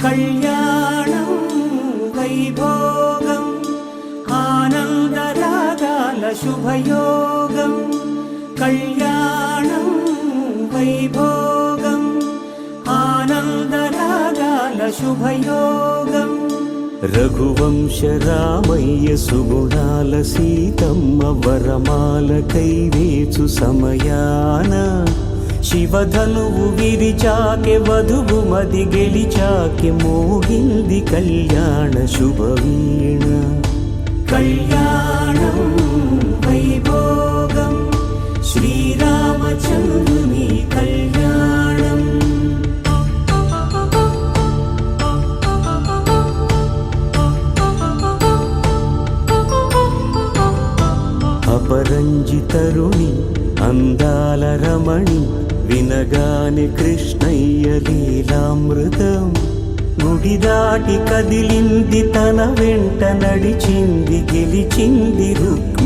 కళ్యాణం వైభోగం ఆనందరాగాల శుభయోగం. కళ్యాణం వైభోగం ఆనందరాగాల శుభయోగం. రఘువంశ రామయ్య సుగుణాల సీతమ్మ వరమాల కైవేచు సమయాన శివధనువు విరిచాకె వధువు మది గెలిచాకె మోగింది కళ్యాణ శుభవీణ. కళ్యాణం వైభోగం శ్రీరామచంద్రుని కళ్యాణం. అపరంజి తరుణి అందాల రమణి వినగానే కృష్ణయ్య లీలామృతం. గుడి దాటి కదిలింది తన వెంట నడిచింది గెలిచింది రుక్మిణి